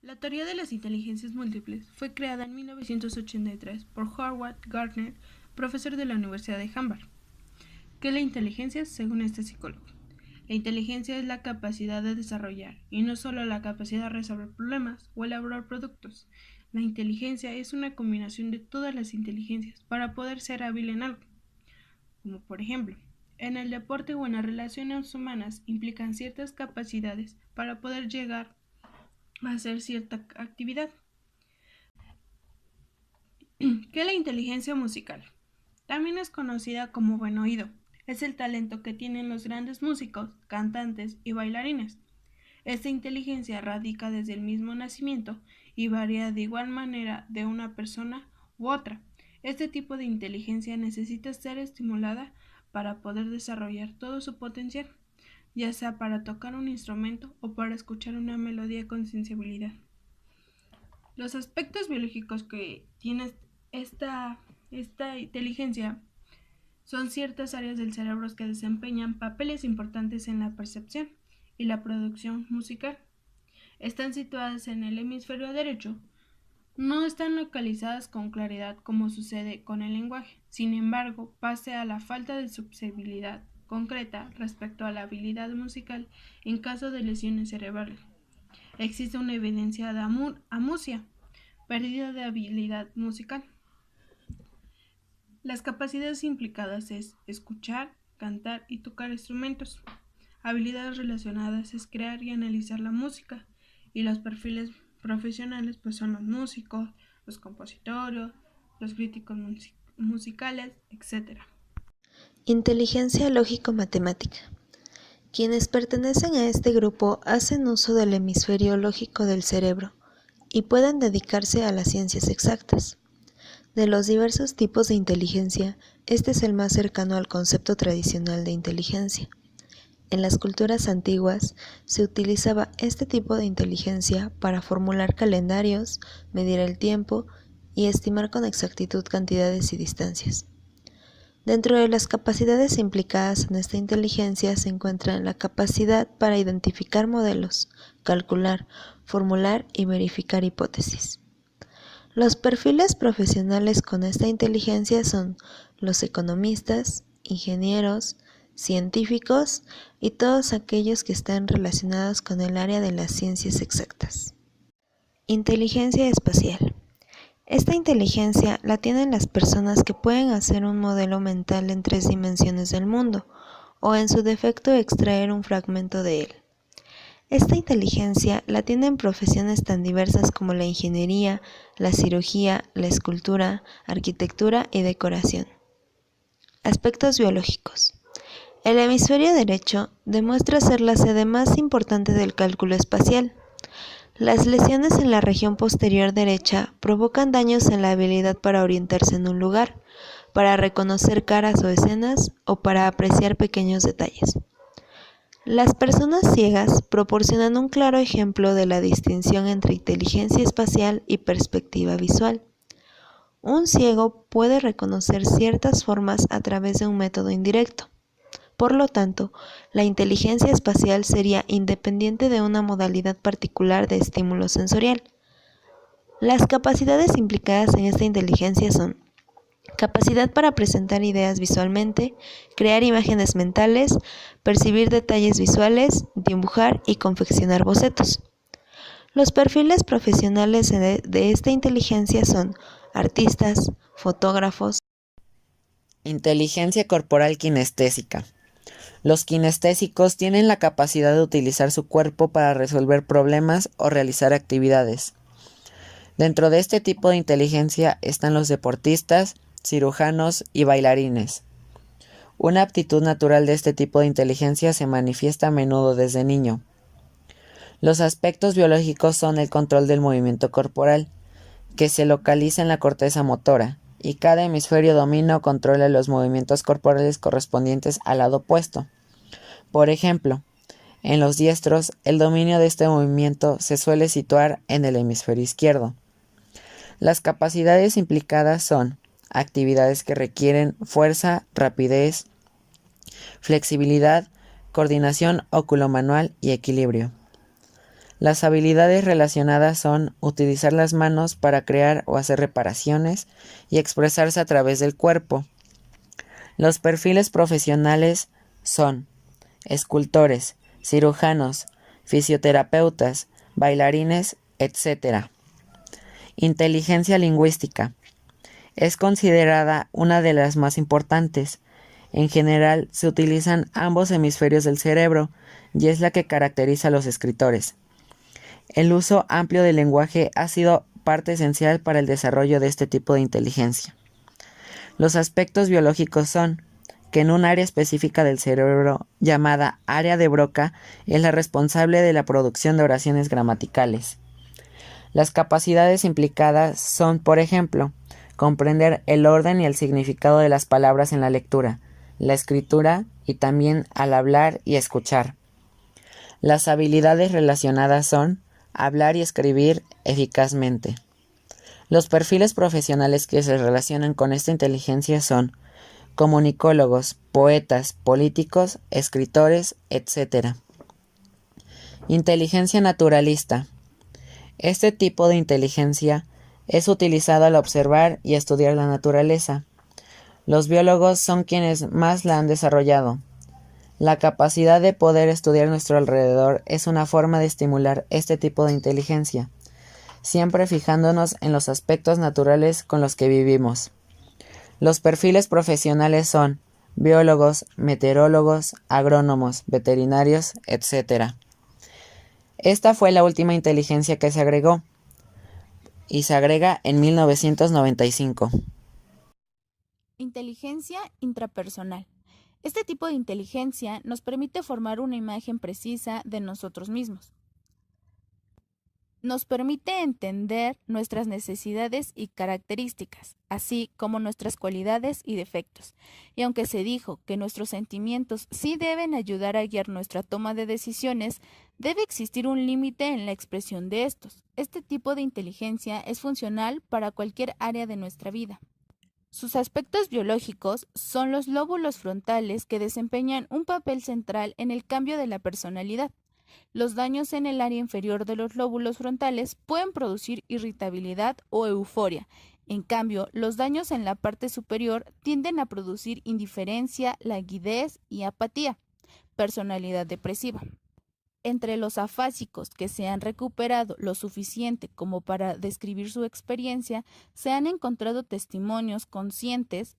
La teoría de las inteligencias múltiples fue creada en 1983 por Howard Gardner, profesor de la Universidad de Harvard. ¿Qué es la inteligencia según este psicólogo? La inteligencia es la capacidad de desarrollar, y no solo la capacidad de resolver problemas o elaborar productos. La inteligencia es una combinación de todas las inteligencias para poder ser hábil en algo. Como por ejemplo, en el deporte o en las relaciones humanas implican ciertas capacidades para poder llegar a hacer cierta actividad. ¿Qué es la inteligencia musical? También es conocida como buen oído. Es el talento que tienen los grandes músicos, cantantes y bailarines. Esta inteligencia radica desde el mismo nacimiento y varía de igual manera de una persona u otra. Este tipo de inteligencia necesita ser estimulada para poder desarrollar todo su potencial, ya sea para tocar un instrumento o para escuchar una melodía con sensibilidad. Los aspectos biológicos que tiene esta inteligencia son ciertas áreas del cerebro que desempeñan papeles importantes en la percepción y la producción musical. Están situadas en el hemisferio derecho. No están localizadas con claridad como sucede con el lenguaje. Sin embargo, pese a la falta de sensibilidad concreta respecto a la habilidad musical en caso de lesiones cerebrales, existe una evidencia de amusia, pérdida de habilidad musical. Las capacidades implicadas es escuchar, cantar y tocar instrumentos. Habilidades relacionadas es crear y analizar la música. Y los perfiles profesionales pues son los músicos, los compositores, los críticos musicales, etc. Inteligencia lógico-matemática. Quienes pertenecen a este grupo hacen uso del hemisferio lógico del cerebro y pueden dedicarse a las ciencias exactas. De los diversos tipos de inteligencia, este es el más cercano al concepto tradicional de inteligencia. En las culturas antiguas se utilizaba este tipo de inteligencia para formular calendarios, medir el tiempo y estimar con exactitud cantidades y distancias. Dentro de las capacidades implicadas en esta inteligencia se encuentran la capacidad para identificar modelos, calcular, formular y verificar hipótesis. Los perfiles profesionales con esta inteligencia son los economistas, ingenieros, científicos y todos aquellos que están relacionados con el área de las ciencias exactas. Inteligencia espacial. Esta inteligencia la tienen las personas que pueden hacer un modelo mental en 3 dimensiones del mundo, o en su defecto extraer un fragmento de él. Esta inteligencia la tienen profesiones tan diversas como la ingeniería, la cirugía, la escultura, arquitectura y decoración. Aspectos biológicos. El hemisferio derecho demuestra ser la sede más importante del cálculo espacial. Las lesiones en la región posterior derecha provocan daños en la habilidad para orientarse en un lugar, para reconocer caras o escenas o para apreciar pequeños detalles. Las personas ciegas proporcionan un claro ejemplo de la distinción entre inteligencia espacial y perspectiva visual. Un ciego puede reconocer ciertas formas a través de un método indirecto. Por lo tanto, la inteligencia espacial sería independiente de una modalidad particular de estímulo sensorial. Las capacidades implicadas en esta inteligencia son capacidad para presentar ideas visualmente, crear imágenes mentales, percibir detalles visuales, dibujar y confeccionar bocetos. Los perfiles profesionales de esta inteligencia son artistas, fotógrafos. Inteligencia corporal kinestésica. Los kinestésicos tienen la capacidad de utilizar su cuerpo para resolver problemas o realizar actividades. Dentro de este tipo de inteligencia están los deportistas, cirujanos y bailarines. Una aptitud natural de este tipo de inteligencia se manifiesta a menudo desde niño. Los aspectos biológicos son el control del movimiento corporal, que se localiza en la corteza motora, y cada hemisferio domina o controla los movimientos corporales correspondientes al lado opuesto. Por ejemplo, en los diestros, el dominio de este movimiento se suele situar en el hemisferio izquierdo. Las capacidades implicadas son actividades que requieren fuerza, rapidez, flexibilidad, coordinación oculomanual y equilibrio. Las habilidades relacionadas son utilizar las manos para crear o hacer reparaciones y expresarse a través del cuerpo. Los perfiles profesionales son escultores, cirujanos, fisioterapeutas, bailarines, etc. Inteligencia lingüística. Es considerada una de las más importantes. En general, se utilizan ambos hemisferios del cerebro y es la que caracteriza a los escritores. El uso amplio del lenguaje ha sido parte esencial para el desarrollo de este tipo de inteligencia. Los aspectos biológicos son que en un área específica del cerebro llamada área de Broca es la responsable de la producción de oraciones gramaticales. Las capacidades implicadas son, por ejemplo, comprender el orden y el significado de las palabras en la lectura, la escritura y también al hablar y escuchar. Las habilidades relacionadas son hablar y escribir eficazmente. Los perfiles profesionales que se relacionan con esta inteligencia son comunicólogos, poetas, políticos, escritores, etc. Inteligencia naturalista. Este tipo de inteligencia es utilizado al observar y estudiar la naturaleza. Los biólogos son quienes más la han desarrollado. La capacidad de poder estudiar nuestro alrededor es una forma de estimular este tipo de inteligencia, siempre fijándonos en los aspectos naturales con los que vivimos. Los perfiles profesionales son biólogos, meteorólogos, agrónomos, veterinarios, etc. Esta fue la última inteligencia que se agregó, y se agrega en 1995. Inteligencia intrapersonal. Este tipo de inteligencia nos permite formar una imagen precisa de nosotros mismos. Nos permite entender nuestras necesidades y características, así como nuestras cualidades y defectos. Y aunque se dijo que nuestros sentimientos sí deben ayudar a guiar nuestra toma de decisiones, debe existir un límite en la expresión de estos. Este tipo de inteligencia es funcional para cualquier área de nuestra vida. Sus aspectos biológicos son los lóbulos frontales que desempeñan un papel central en el cambio de la personalidad. Los daños en el área inferior de los lóbulos frontales pueden producir irritabilidad o euforia. En cambio, los daños en la parte superior tienden a producir indiferencia, languidez y apatía, personalidad depresiva. Entre los afásicos que se han recuperado lo suficiente como para describir su experiencia, se han encontrado testimonios conscientes,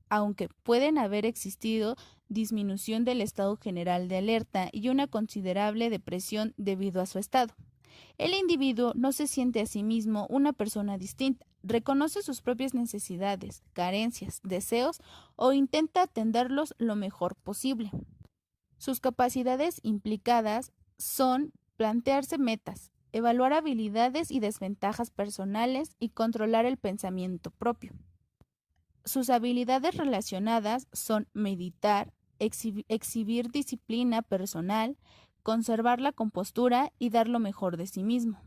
aunque pueden haber existido disminución del estado general de alerta y una considerable depresión debido a su estado. El individuo no se siente a sí mismo una persona distinta, reconoce sus propias necesidades, carencias, deseos o intenta atenderlos lo mejor posible. Sus capacidades implicadas son plantearse metas, evaluar habilidades y desventajas personales y controlar el pensamiento propio. Sus habilidades relacionadas son meditar, exhibir disciplina personal, conservar la compostura y dar lo mejor de sí mismo.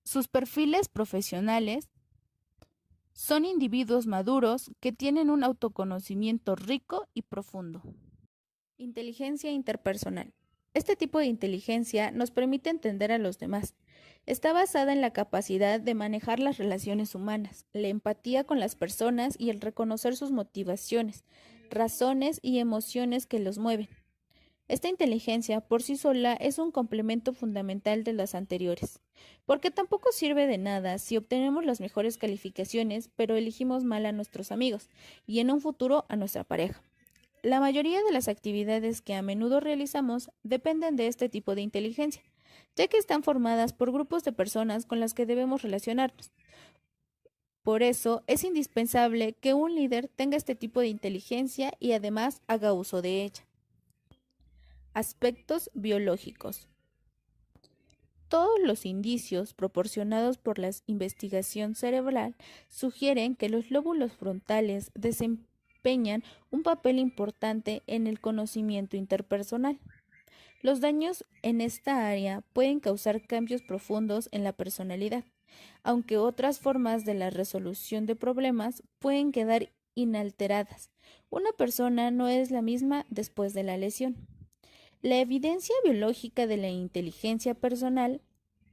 Sus perfiles profesionales son individuos maduros que tienen un autoconocimiento rico y profundo. Inteligencia interpersonal. Este tipo de inteligencia nos permite entender a los demás. Está basada en la capacidad de manejar las relaciones humanas, la empatía con las personas y el reconocer sus motivaciones, razones y emociones que los mueven. Esta inteligencia por sí sola es un complemento fundamental de las anteriores, porque tampoco sirve de nada si obtenemos las mejores calificaciones, pero elegimos mal a nuestros amigos y en un futuro a nuestra pareja. La mayoría de las actividades que a menudo realizamos dependen de este tipo de inteligencia, ya que están formadas por grupos de personas con las que debemos relacionarnos. Por eso es indispensable que un líder tenga este tipo de inteligencia y además haga uso de ella. Aspectos biológicos. Todos los indicios proporcionados por la investigación cerebral sugieren que los lóbulos frontales desempeñan un papel importante en el conocimiento interpersonal. Los daños en esta área pueden causar cambios profundos en la personalidad, aunque otras formas de la resolución de problemas pueden quedar inalteradas. Una persona no es la misma después de la lesión. La evidencia biológica de la inteligencia personal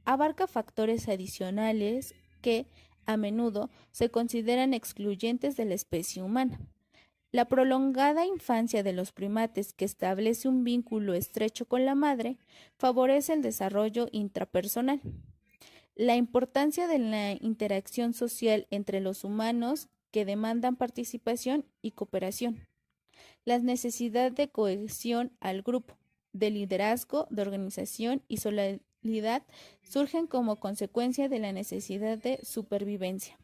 abarca factores adicionales que, a menudo, se consideran excluyentes de la especie humana. La prolongada infancia de los primates, que establece un vínculo estrecho con la madre, favorece el desarrollo intrapersonal. La importancia de la interacción social entre los humanos que demandan participación y cooperación. La necesidad de cohesión al grupo, de liderazgo, de organización y solidaridad surgen como consecuencia de la necesidad de supervivencia.